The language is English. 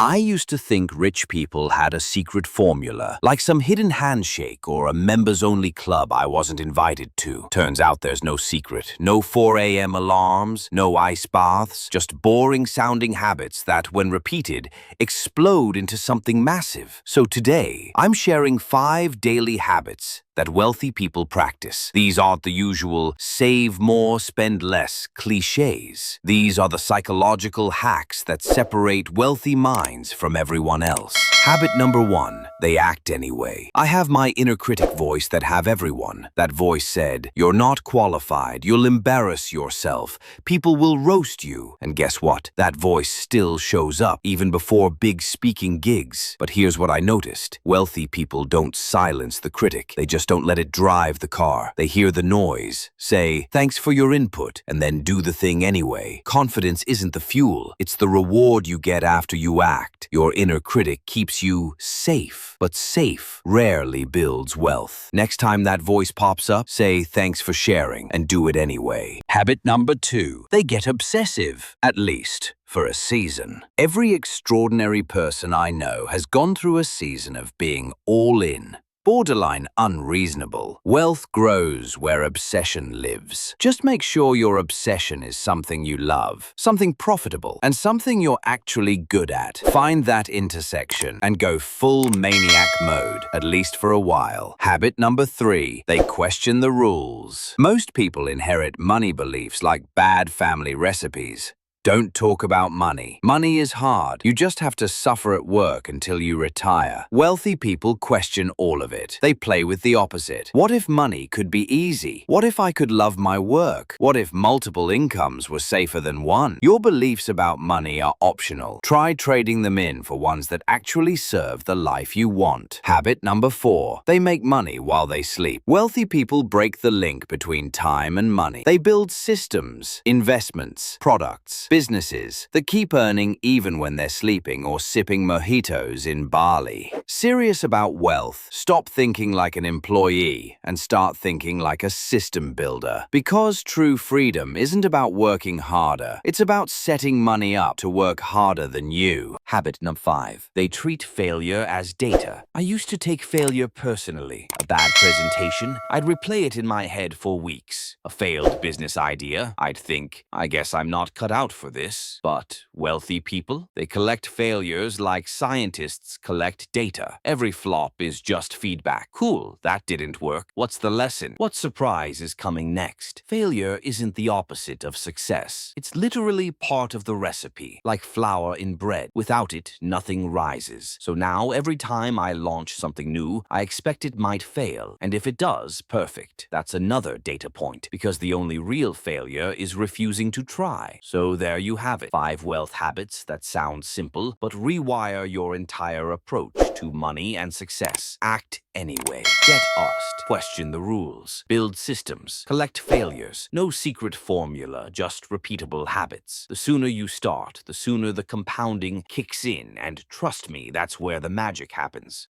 I used to think rich people had a secret formula, like some hidden handshake or a members-only club I wasn't invited to. Turns out there's no secret. No 4 a.m. alarms, no ice baths, just boring-sounding habits that, when repeated, explode into something massive. So today, I'm sharing 5 daily habits that wealthy people practice. These aren't the usual save more, spend less cliches. These are the psychological hacks that separate wealthy minds from everyone else. Habit number 1, they act anyway. I have my inner critic voice that have everyone. That voice said, "You're not qualified, you'll embarrass yourself, people will roast you." And guess what? That voice still shows up, even before big speaking gigs. But here's what I noticed. Wealthy people don't silence the critic. They just don't let it drive the car. They hear the noise, say, "Thanks for your input," and then do the thing anyway. Confidence isn't the fuel. It's the reward you get after you act. Your inner critic keeps you safe, but safe rarely builds wealth. Next time that voice pops up, say thanks for sharing and do it anyway. Habit number 2, they get obsessive, at least for a season. Every extraordinary person I know has gone through a season of being all in. Borderline unreasonable. Wealth grows where obsession lives. Just make sure your obsession is something you love, something profitable, and something you're actually good at. Find that intersection and go full maniac mode, at least for a while. Habit number 3, they question the rules. Most people inherit money beliefs like bad family recipes. Don't talk about money. Money is hard. You just have to suffer at work until you retire. Wealthy people question all of it. They play with the opposite. What if money could be easy? What if I could love my work? What if multiple incomes were safer than one? Your beliefs about money are optional. Try trading them in for ones that actually serve the life you want. Habit number 4, they make money while they sleep. Wealthy people break the link between time and money. They build systems, investments, products, businesses that keep earning even when they're sleeping or sipping mojitos in Bali. Serious about wealth, stop thinking like an employee and start thinking like a system builder. Because true freedom isn't about working harder, it's about setting money up to work harder than you. Habit number 5, they treat failure as data. I used to take failure personally. A bad presentation, I'd replay it in my head for weeks. A failed business idea, I'd think, I guess I'm not cut out for this. But wealthy people, they collect failures like scientists collect data. Every flop is just feedback. Cool, that didn't work. What's the lesson? What surprise is coming next? Failure isn't the opposite of success. It's literally part of the recipe, like flour in bread. Without it, nothing rises. So now, every time I launch something new, I expect it might fail. And if it does, perfect. That's another data point, because the only real failure is refusing to try. So there you have it. 5 wealth habits that sound simple, but rewire your entire approach to money and success. Act anyway. Get asked. Question the rules. Build systems. Collect failures. No secret formula, just repeatable habits. The sooner you start, the sooner the compounding kicks in, and trust me, that's where the magic happens.